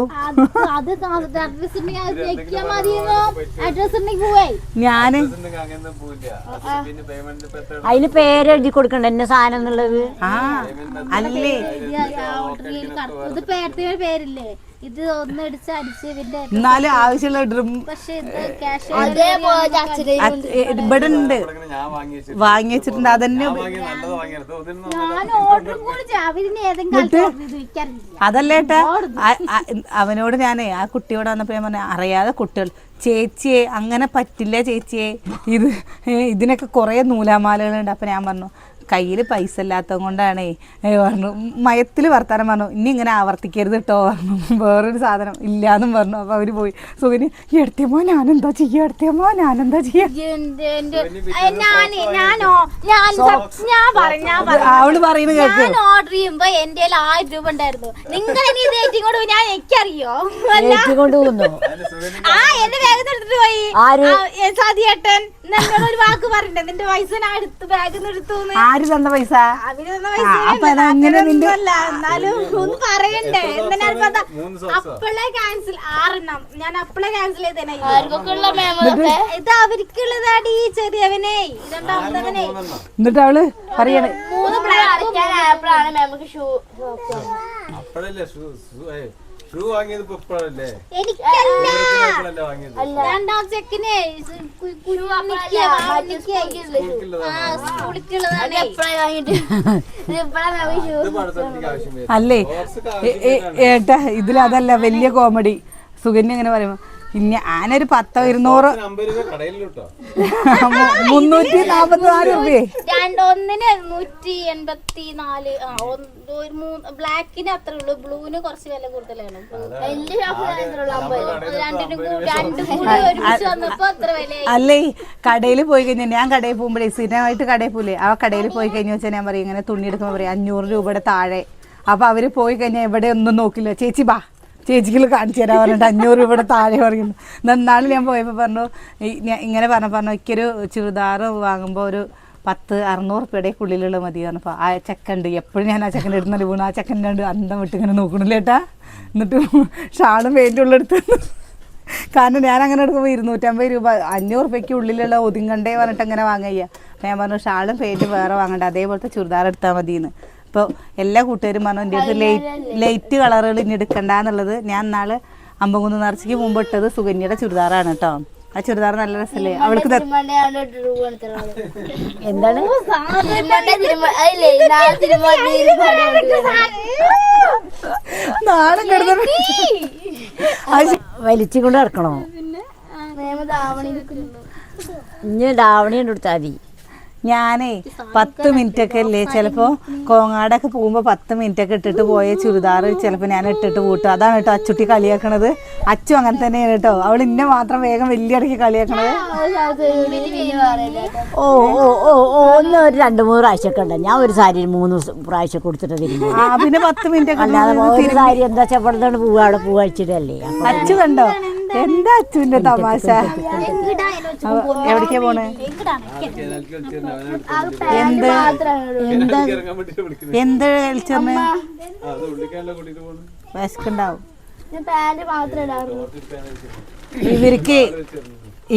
Speaker 2: ഞാന്
Speaker 1: അതിന് പേരെഴുതി കൊടുക്കണ്ട എന്നെ സാധനം എന്നുള്ളത്.
Speaker 2: അല്ലേ
Speaker 4: പേരില്ലേ ഇത് ഒന്നടിച്ച് അടിച്ച്
Speaker 2: എന്നാലും ആവശ്യമുള്ള ഇവിടെ ഉണ്ട് വാങ്ങി വെച്ചിട്ടുണ്ട്. അതന്നെ അതല്ലേട്ടാ അവനോട് ഞാനേ ആ കുട്ടിയോട് വന്നപ്പോ ഞാൻ പറഞ്ഞ അറിയാതെ കുട്ടികൾ ചേച്ചിയെ അങ്ങനെ പറ്റില്ല ചേച്ചിയെ, ഇതിനൊക്കെ കുറേ നൂലാമാലകളുണ്ട്. അപ്പൊ ഞാൻ പറഞ്ഞു കയ്യിൽ പൈസ ഇല്ലാത്തത് കൊണ്ടാണേ പറഞ്ഞു. മയത്തിൽ വർത്താനം പറഞ്ഞു, ഇനി ഇങ്ങനെ ആവർത്തിക്കരുത് കേട്ടോ പറഞ്ഞു. വേറൊരു സാധനം ഇല്ലാന്നും പറഞ്ഞു. അപ്പൊ അവര് പോയി. സുഖന് എടുത്തിയമ്മോ ഞാനെന്താ ചെയ്യാ, എടുത്തിയമ്മോ ഞാനെന്താ ചെയ്യാ. അവള് പറയുന്നത് കേൾക്ക്.
Speaker 4: ഓർഡർ ചെയ്യുമ്പോ എന്റെ 1000 രൂപ ഉണ്ടായിരുന്നു. നിങ്ങൾ ഞാൻ എനിക്കറിയോ എന്റെ ബാഗ് എടുത്തിട്ട് പോയി സാദിയേട്ടൻ ഒരു വാക്ക് പറഞ്ഞിട്ട് നിന്റെ പൈസ ഞാൻ എടുത്ത് ബാഗിൽ നിന്ന് എടുത്തു.
Speaker 2: ആര് തന്ന പൈസ?
Speaker 4: എന്നാലും ഒന്ന് പറയണ്ടേ. അപ്പളേ ക്യാൻസൽ 6 ഞാൻ അപ്പളേ ക്യാൻസൽ ചെയ്തേനെ. ഇത് അവർക്കുള്ളതാടി ചെറിയവനെ രണ്ടാമത്തവനെ.
Speaker 2: എന്നിട്ട് അവള് പറയണേ
Speaker 4: 3 ബ്ലാക്ക് നമുക്ക് ഷൂ രണ്ടാം ചെക്കിന്
Speaker 2: അല്ലേ ഏട്ടാ ഇതിലതല്ല വലിയ കോമഡി. സുകന്യ അങ്ങനെ പറയുമ്പോ പിന്നെ ഞാനൊരു 10 200 344 രൂപയെ
Speaker 4: ഒന്നിന് 184. ബ്ലാക്കിന് അത്ര ഉള്ളൂ, ബ്ലൂവിന് കുറച്ച് വില കൂടുതലാണ്.
Speaker 2: അല്ലേ കടയിൽ പോയി കഴിഞ്ഞാൽ ഞാൻ കടയിൽ പോകുമ്പോഴേ സ്ഥിരമായിട്ട് കടയിൽ പോലെ ആ കടയിൽ പോയി കഴിഞ്ഞു വെച്ചാൽ ഞാൻ പറയും ഇങ്ങനെ തുണി എടുക്കുമ്പോൾ പറയും 500 രൂപയുടെ താഴെ. അപ്പൊ അവര് പോയി കഴിഞ്ഞാൽ എവിടെ ഒന്നും നോക്കില്ല, ചേച്ചി ബാ ചേച്ചികൾ കാണിച്ചു തരാൻ പറഞ്ഞിട്ട് 500 രൂപയുടെ താഴെ പറയുന്നു. നന്നാള് ഞാൻ പോയപ്പോൾ പറഞ്ഞു ഇങ്ങനെ പറഞ്ഞു എനിക്കൊരു ചുരിദാർ വാങ്ങുമ്പോൾ ഒരു 600 രൂപയുടെക്കുള്ളിലുള്ള മതി പറഞ്ഞപ്പോൾ ആ ചെക്കുണ്ട് എപ്പോഴും ഞാൻ ആ ചെക്കൻ്റെ എടുത്ത് വീണു. ആ ചെക്കൻ്റെ ഉണ്ട് അന്തം വിട്ട് ഇങ്ങനെ നോക്കണില്ലേട്ടാ. എന്നിട്ട് ഷാളും പെയിൻ്റ് ഉള്ളെടുത്ത് കാരണം ഞാൻ അങ്ങനെ എടുക്കുമ്പോൾ 250 രൂപ 500 രൂപയ്ക്ക് ഉള്ളിലുള്ള ഒതുങ്ങണ്ടേ പറഞ്ഞിട്ട് അങ്ങനെ വാങ്ങയ്യ. അപ്പം ഞാൻ പറഞ്ഞു ഷാളും പെയിൻറ്റും വേറെ വാങ്ങണ്ട, അതേപോലത്തെ ചുരിദാർ എടുത്താൽ മതിയെന്ന്. അപ്പോൾ എല്ലാ കൂട്ടുകാരും പറഞ്ഞു എൻ്റെ അടുത്ത് ലൈറ്റ് കളറുകൾ ഇനി എടുക്കണ്ടെന്നുള്ളത്. ഞാൻ നാളെ അമ്പകുന്ന് നേർച്ചയ്ക്ക് മുമ്പ് ഇട്ടത് സുകന്യയുടെ ചുരിദാറാണ് കേട്ടോ. ആ ചുരിദാർ നല്ല രസമല്ലേ അവൾക്ക്.
Speaker 1: എന്താണ്
Speaker 2: നാളെ കിടന്നു
Speaker 1: വലിച്ചു കൊണ്ട് ഇറക്കണോ? ഇനി ധാവണി എടുത്താൽ മതി.
Speaker 2: ഞാനേ 10 മിനിറ്റ് ഒക്കെ അല്ലേ ചിലപ്പോൾ കോങ്ങാടൊക്കെ പോകുമ്പോൾ 10 മിനിറ്റ് ഒക്കെ ഇട്ടിട്ട് പോയ ചുരിദാർ ചിലപ്പോൾ ഞാൻ ഇട്ടിട്ട് കൂട്ടും. അതാണ് കേട്ടോ അച്ചുട്ടി കളിയാക്കണത്. അച്ചു അങ്ങനെ തന്നെയാണ് കേട്ടോ. അവൾ ഇന്നെ മാത്രം വേഗം വലിയ ഇടയ്ക്ക് കളിയാക്കണത്.
Speaker 1: ഓ ഓ ഓ ഓ ഒന്ന് ഒരു 2-3 പ്രാവശ്യമൊക്കെ ഉണ്ട്. ഞാൻ ഒരു സാരി 3 പ്രാവശ്യം കൊടുത്തിട്ട് തിരിഞ്ഞു.
Speaker 2: പിന്നെ 10 മിനിറ്റ് ഒക്കെ
Speaker 1: അല്ലാതെ ഒരു സാരി എന്താ ചെപ്പടത്തോണ്ട് പൂവ് അവിടെ പൂവ് അഴിച്ചിട്ടല്ലേ.
Speaker 2: അച്ചു കണ്ടോ എന്താ അച്ചുവിന്റെ തമാശ. എവിടേക്കാ പോണ്? എന്ത് എന്ത് കളിച്ചെന്ന് വിശക്കുണ്ടാവും.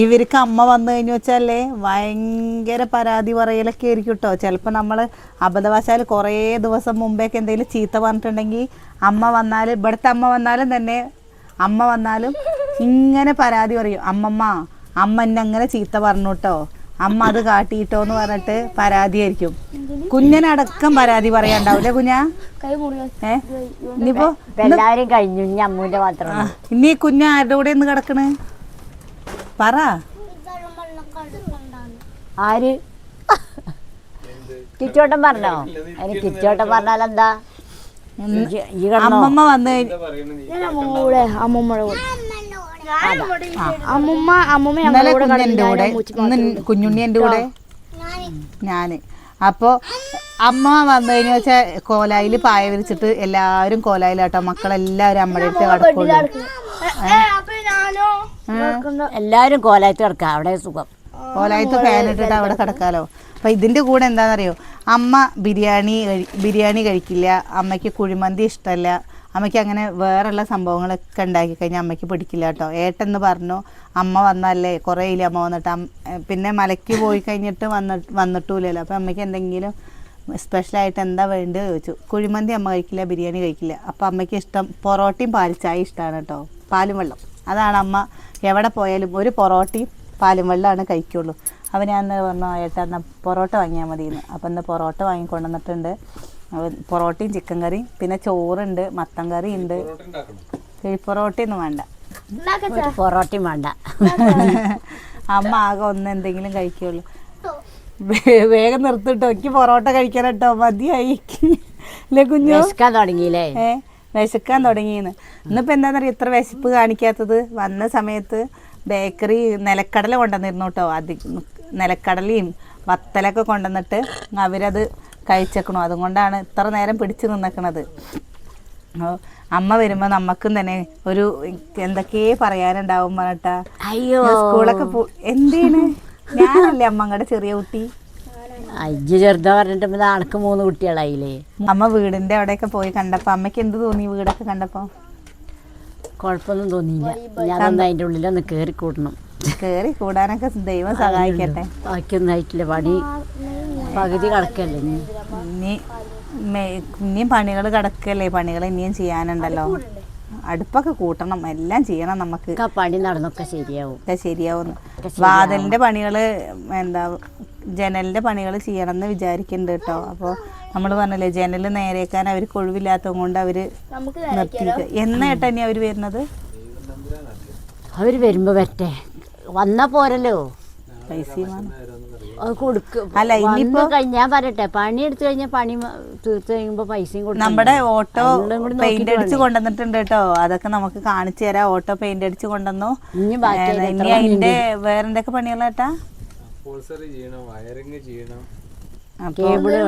Speaker 2: ഇവർക്ക് അമ്മ വന്നു കഴിഞ്ഞു വെച്ചാലേ ഭയങ്കര പരാതി പറയലൊക്കെ ആയിരിക്കും കേട്ടോ. ചിലപ്പോൾ നമ്മൾ അബദ്ധവശാൽ കുറേ ദിവസം മുമ്പേക്ക് എന്തെങ്കിലും ചീത്ത പറഞ്ഞിട്ടുണ്ടെങ്കിൽ അമ്മ വന്നാലും ഇവിടുത്തെ അമ്മ വന്നാലും തന്നെ അമ്മ വന്നാലും ഇങ്ങനെ പരാതി പറയും. അമ്മ എന്നെ അങ്ങനെ ചീത്ത പറഞ്ഞു കേട്ടോ, അമ്മ അത് കാട്ടിയിട്ടോ എന്ന് പറഞ്ഞിട്ട് പരാതിയായിരിക്കും. കുഞ്ഞനടക്കം പരാതി പറയാണ്ടാവൂലേ കുഞ്ഞാ? ഇനിയിപ്പോ
Speaker 1: എല്ലാവരും കഴിഞ്ഞു. ഇനി അമ്മൂന്റെ മാത്രം.
Speaker 2: ഇനി കുഞ്ഞ ആരുടെ കൂടെ ഒന്ന് കിടക്കണ് പറ.
Speaker 1: ആര്? കിച്ചോട്ടൻ പറഞ്ഞോ? അതിന് കിച്ചോട്ടൻ പറഞ്ഞാലെന്താ?
Speaker 2: അമ്മമ്മ വന്ന് ഇന്നലെ കുഞ്ഞെൻ്റെ കൂടെ ഇന്ന് കുഞ്ഞുണ്ണി എൻ്റെ കൂടെ ഞാന്. അപ്പോൾ അമ്മ വന്നു കഴിഞ്ഞു വെച്ചാൽ കോലായിൽ പായ വിരിച്ചിട്ട് എല്ലാവരും കോലായിലാട്ടോ. മക്കളെല്ലാവരും അമ്മയുടെ അടുത്ത് കിടക്കുള്ളൂ.
Speaker 1: എല്ലാവരും കോലായത്ത് കിടക്കാം. അവിടെ സുഖം.
Speaker 2: കോലായത്ത് ഫാൻ ഇട്ടിട്ട് അവിടെ കിടക്കാലോ. അപ്പം ഇതിൻ്റെ കൂടെ എന്താണെന്നറിയോ, അമ്മ ബിരിയാണി കഴിക്കില്ല, അമ്മയ്ക്ക് കുഴിമന്തി ഇഷ്ടമല്ല, അമ്മയ്ക്ക് അങ്ങനെ വേറെയുള്ള സംഭവങ്ങളൊക്കെ ഉണ്ടാക്കി കഴിഞ്ഞാൽ അമ്മയ്ക്ക് പിടിക്കില്ല കേട്ടോ. ഏട്ടെന്ന് പറഞ്ഞു അമ്മ വന്നല്ലേ കുറേ ഇല്ല അമ്മ വന്നിട്ട്. പിന്നെ മലയ്ക്ക് പോയി കഴിഞ്ഞിട്ട് വന്നിട്ടില്ലല്ലോ. അപ്പം അമ്മയ്ക്ക് എന്തെങ്കിലും സ്പെഷ്യലായിട്ട് എന്താ വേണ്ടത് ചോദിച്ചു. കുഴിമന്തി അമ്മ കഴിക്കില്ല, ബിരിയാണി കഴിക്കില്ല. അപ്പം അമ്മയ്ക്ക് ഇഷ്ടം പൊറോട്ടയും പാൽച്ചായ ഇഷ്ടമാണ് കേട്ടോ, പാലും വെള്ളം. അതാണ് അമ്മ എവിടെ പോയാലും ഒരു പൊറോട്ടയും പാലും വെള്ളമാണ് കഴിക്കുള്ളൂ. അപ്പം ഞാൻ പറഞ്ഞു ഏട്ടാ എന്നാൽ പൊറോട്ട വാങ്ങിയാൽ മതിയെന്ന്. അപ്പം എന്നാൽ പൊറോട്ട വാങ്ങിക്കൊണ്ടുവന്നിട്ടുണ്ട്. പൊറോട്ടയും ചിക്കൻ കറിയും പിന്നെ ചോറുണ്ട്, മത്തൻ കറി ഉണ്ട്. പൊറോട്ടയൊന്നും വേണ്ട,
Speaker 1: പൊറോട്ടയും വേണ്ട.
Speaker 2: അമ്മ ആകെ ഒന്ന് എന്തെങ്കിലും കഴിക്കുള്ളൂ. വേഗം നിർത്തിട്ടോ, എനിക്ക് പൊറോട്ട കഴിക്കാനട്ടോ മതിയായി അല്ലേ കുഞ്ഞു?
Speaker 1: വിശക്കാൻ തുടങ്ങിയില്ലേ?
Speaker 2: വിശക്കാൻ തുടങ്ങിയെന്ന്. ഇന്നിപ്പോൾ എന്താണെന്നറിയാം ഇത്ര വിശപ്പ് കാണിക്കാത്തത്? വന്ന സമയത്ത് ബേക്കറി നിലക്കടല കൊണ്ടുവന്നിരുന്നു കേട്ടോ. നിലക്കടലയും വത്തലൊക്കെ കൊണ്ടുവന്നിട്ട് അവരത് കഴിച്ചേക്കണു. അതുകൊണ്ടാണ് ഇത്ര നേരം പിടിച്ചു നിന്നേക്കണത്. അമ്മ വരുമ്പോൾ നമുക്കും തന്നെ ഒരു എന്തൊക്കെയേ പറയാനുണ്ടാവും പറഞ്ഞിട്ടാ.
Speaker 1: അയ്യോ
Speaker 2: സ്കൂളൊക്കെ എന്താണ് ഞാനല്ലേ അമ്മങ്ങളുടെ ചെറിയ കുട്ടി?
Speaker 1: അജ്ജ് ചെറുതാ പറഞ്ഞിട്ട് അനക്ക് 3 കുട്ടികളായില്ലേ.
Speaker 2: അമ്മ വീടിന്റെ അവിടെയൊക്കെ പോയി കണ്ടപ്പോ അമ്മയ്ക്ക് എന്ത് തോന്നി? വീടൊക്കെ കണ്ടപ്പോ
Speaker 1: കുഴപ്പമൊന്നും തോന്നിയില്ല. ഞാൻ അതിൻ്റെ ഉള്ളിലൊന്ന് കയറി കൂട്ടണം.
Speaker 2: കയറി കൂടാനൊക്കെ ദൈവം സഹായിക്കട്ടെ.
Speaker 1: ബാക്കിയൊന്നും ആയിട്ടില്ല. പണി പകുതി കിടക്കല്ലേ.
Speaker 2: ഇനിയും പണികൾ കിടക്കല്ലേ. പണികൾ ഇനിയും ചെയ്യാനുണ്ടല്ലോ. അടുപ്പൊക്കെ കൂട്ടണം, എല്ലാം ചെയ്യണം. നമുക്ക്
Speaker 1: പണി നടന്നൊക്കെ ശരിയാവും.
Speaker 2: ശരിയാവുന്നു. വാതിലിന്റെ പണികള് എന്താ ജനലിന്റെ പണികൾ ചെയ്യണം എന്ന് വിചാരിക്കുന്നുണ്ട് കേട്ടോ. അപ്പോൾ നമ്മൾ പറഞ്ഞല്ലേ ജനൽ നേരേക്കാൻ അവർക്ക് ഒഴിവില്ലാത്തത് കൊണ്ട് അവര് നിർത്തിയിട്ട്. എന്നായിട്ടാ ഇനി അവര് വരുന്നത്?
Speaker 1: അവര് വരുമ്പോ വരട്ടെ, വന്നാ പോരല്ലോ.
Speaker 2: പൈസയും
Speaker 1: കൊടുക്കും.
Speaker 2: അല്ല ഇനിയിപ്പോ
Speaker 1: ഞാൻ പറയട്ടെ, പണി എടുത്തു കഴിഞ്ഞാൽ പണി തീർത്ത് കഴിയുമ്പോ പൈസയും കൊടുക്കും.
Speaker 2: നമ്മുടെ ഓട്ടോ പെയിന്റ് അടിച്ച് കൊണ്ടുവന്നിട്ടുണ്ട് കേട്ടോ. അതൊക്കെ നമുക്ക് കാണിച്ചു തരാം. ഓട്ടോ പെയിന്റ് അടിച്ച് കൊണ്ടുവന്നു. ഇനി അതിന്റെ വേറെന്തൊക്കെ പണികളാട്ടാ?
Speaker 1: കേബിള്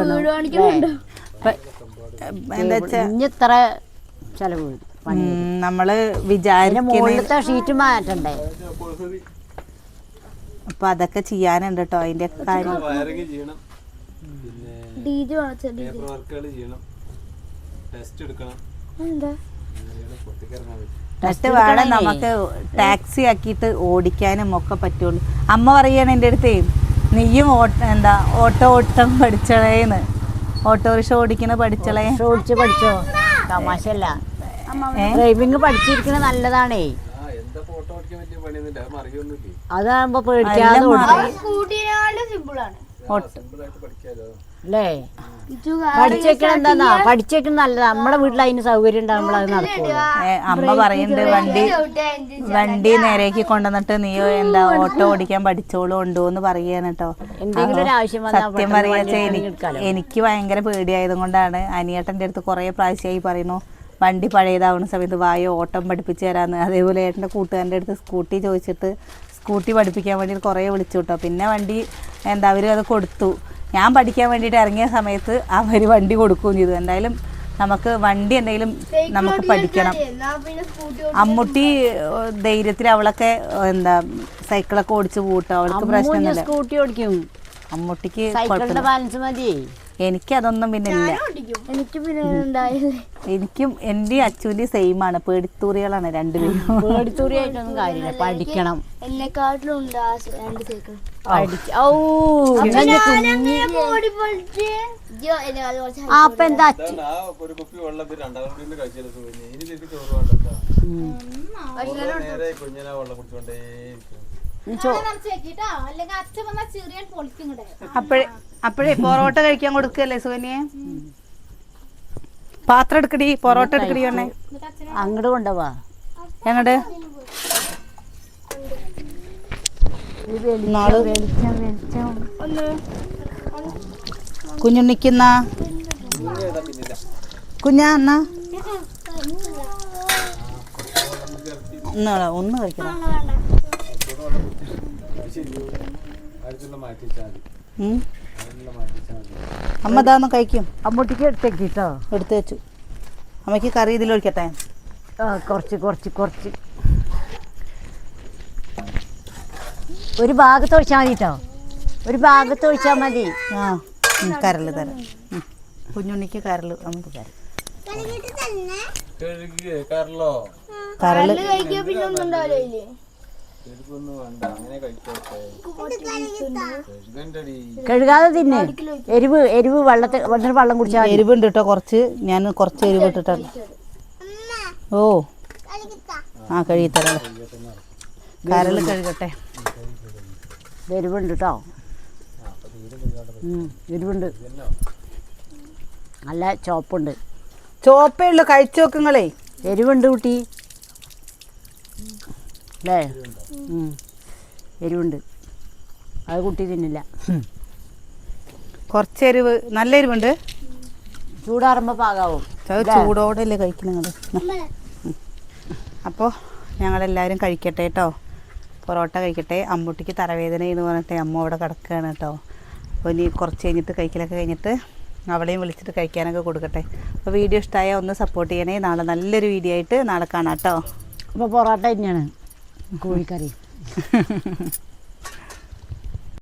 Speaker 1: എന്താ ഇത്ര ചെലവ്.
Speaker 2: നമ്മള് വിചാരിച്ച
Speaker 1: ഷീറ്റ് മാറ്റണ്ടേ?
Speaker 2: അപ്പൊ അതൊക്കെ ചെയ്യാനുണ്ട് കേട്ടോ. അതിന്റെ കാര്യം ടെസ്റ്റ് വേണം നമുക്ക്. ടാക്സി ആക്കിയിട്ട് ഓടിക്കാനും ഒക്കെ പറ്റുള്ളൂ. അമ്മ പറയാണ് എൻ്റെ അടുത്ത്, നീയും ഓട്ടോ ഓട്ടം പഠിച്ചളേന്ന്. ഓട്ടോറിക്ഷ ഓടിക്കണ പഠിച്ചളേ.
Speaker 1: പഠിച്ചോ? തമാശല്ല. ഡ്രൈവിംഗ് പഠിച്ചിരിക്കുന്നത് നല്ലതാണേ. അതാകുമ്പോ പേടിക്കാതെ
Speaker 3: സിമ്പിളായിട്ട് പഠിക്കാലോ.
Speaker 1: അല്ലേ പഠിച്ചേക്കണം എന്താന്നാ പഠിച്ചേക്കണം നല്ലതാ. നമ്മുടെ വീട്ടിൽ അതിന് സൗകര്യം ഉണ്ടാകുമ്പോൾ അത് നടക്കുള്ളൂ.
Speaker 2: അമ്മ പറയുന്നുണ്ട് വണ്ടി നേരേക്ക് കൊണ്ടുവന്നിട്ട് നീ എന്താ ഓട്ടോ ഓടിക്കാൻ പഠിച്ചോളൂ ഉണ്ടോ എന്ന് പറയാൻ കേട്ടോ.
Speaker 1: എന്തെങ്കിലും ഒരു ആവശ്യം വന്നാൽ
Speaker 2: സത്യം പറയാച്ച എനിക്ക് ഭയങ്കര പേടിയായത് കൊണ്ടാണ് അനിയേട്ടൻ്റെ അടുത്ത് കുറേ പ്രാവശ്യമായി പറയുന്നു വണ്ടി പഴയതാവുന്ന സമയത്ത് വായോ ഓട്ടം പഠിപ്പിച്ച് തരാമെന്ന്. അതേപോലെ ഏട്ടൻ്റെ കൂട്ടുകാരൻ്റെ അടുത്ത് സ്കൂട്ടി ചോദിച്ചിട്ട് സ്കൂട്ടി പഠിപ്പിക്കാൻ വേണ്ടിയിട്ട് കുറേ വിളിച്ചു കേട്ടോ. പിന്നെ വണ്ടി എന്താ അവർ അത് കൊടുത്തു. ഞാൻ പഠിക്കാൻ വേണ്ടിയിട്ട് ഇറങ്ങിയ സമയത്ത് അവർ വണ്ടി കൊടുക്കുകയും ചെയ്തു. എന്തായാലും നമുക്ക് വണ്ടി എന്തെങ്കിലും നമുക്ക് പഠിക്കണം. അമ്മുട്ടി ധൈര്യത്തിൽ അവളൊക്കെ എന്താ സൈക്കിളൊക്കെ ഓടിച്ച് പോട്ടോ. അവൾക്ക് പ്രശ്നമൊന്നുമില്ല.
Speaker 1: സ്കൂട്ടി ഓടിക്കും.
Speaker 2: അമ്മുട്ടിക്ക്
Speaker 1: സൈക്കിളിന്റെ ബാലൻസ് മതി.
Speaker 2: എനിക്കതൊന്നും പിന്നെ ഇല്ല. എനിക്കും എൻ്റെ അച്ഛൻ്റെ സെയിം ആണ്. പേടിത്തൂറികളാണ് രണ്ടുപേരും.
Speaker 1: പേടിത്തൂറിയായിട്ടൊന്നും കാര്യമില്ല, പഠിക്കണം. അപ്പൊ എന്താ
Speaker 3: ഇതാണ് ആ ഒരു കുപ്പി വെള്ളം രണ്ടാം കുപ്പിന്ന് കഴിച്ചത്. ഇനി തിരിച്ച് ചോറ് വേണ്ട. നേരെ കുഞ്ഞിനെ വെള്ളം കുടിച്ചോണ്ടേ
Speaker 2: അപ്പോഴേ പൊറോട്ട കഴിക്കാൻ കൊടുക്കല്ലേ സുകന്യെ? പാത്രം എടുക്കടി, പൊറോട്ട എടുക്കടി. പറഞ്ഞേ
Speaker 1: അങ്ങോട്ട് കൊണ്ടുപോവാ.
Speaker 2: ഞങ്ങട് കുഞ്ഞുണ്ണിക്കുന്ന കുഞ്ഞാ എന്നാ എന്നാ ഒന്ന് കഴിക്കണം. അമ്മ ഇതാന്ന് കഴിക്കും.
Speaker 1: അമ്മൂട്ടിക്ക് എടുത്തേക്കിട്ടോ.
Speaker 2: എടുത്തു വെച്ചു. അമ്മയ്ക്ക് കറി ഇതിലൊഴിക്കട്ടെ.
Speaker 1: കുറച്ച് കുറച്ച് കുറച്ച് ഒരു ഭാഗത്ത് ഒഴിച്ചാൽ മതി കേട്ടോ. ഒരു ഭാഗത്ത് ഒഴിച്ചാൽ മതി.
Speaker 2: ആ കരല് തരാം. കുഞ്ഞുണ്ണിക്ക് കരല്. നമുക്ക് കരൽ കരല്
Speaker 1: കഴുകാതെ തിന്നെ. എരിവ് എരിവ് വെള്ളം കുടിച്ചാൽ
Speaker 2: എരിവുണ്ട് കേട്ടോ കുറച്ച്. ഞാൻ കുറച്ച് എരിവ് ഇട്ടിട്ടാണ്. ഓ ആ കഴുകിത്തരാം. കരല് കഴുകട്ടെ.
Speaker 1: എരിവുണ്ട് കേട്ടോ. എരിവുണ്ട്, നല്ല ചോപ്പുണ്ട്.
Speaker 2: ചോപ്പേ ഉള്ളു, കഴിച്ചു നോക്കുങ്ങളേ.
Speaker 1: എരിവുണ്ട് കുട്ടി അല്ലേ? എരിവുണ്ട്, അത് കുട്ടി തിന്നില്ല.
Speaker 2: കുറച്ച് എരിവ്, നല്ല എരിവുണ്ട്.
Speaker 1: ചൂടാറുമ്പോൾ പാകാവും.
Speaker 2: ചൂടോടെ അല്ലേ കഴിക്കുന്നത്. അപ്പോൾ ഞങ്ങളെല്ലാവരും കഴിക്കട്ടെ കേട്ടോ. പൊറോട്ട കഴിക്കട്ടെ. അമ്മൂട്ടിക്ക് തലവേദന എന്ന് പറഞ്ഞിട്ട് അമ്മ അവിടെ കിടക്കുകയാണ് കേട്ടോ. അപ്പോൾ ഇനി കുറച്ച് കഴിഞ്ഞിട്ട് കഴിക്കലൊക്കെ കഴിഞ്ഞിട്ട് അവളെയും വിളിച്ചിട്ട് കഴിക്കാനൊക്കെ കൊടുക്കട്ടെ. അപ്പോൾ വീഡിയോ ഇഷ്ടമായാൽ ഒന്ന് സപ്പോർട്ട് ചെയ്യണേ. നാളെ നല്ലൊരു വീഡിയോ ആയിട്ട് നാളെ കാണാം കേട്ടോ.
Speaker 1: അപ്പോൾ പൊറോട്ട തന്നെയാണ്, കോഴിക്കറി.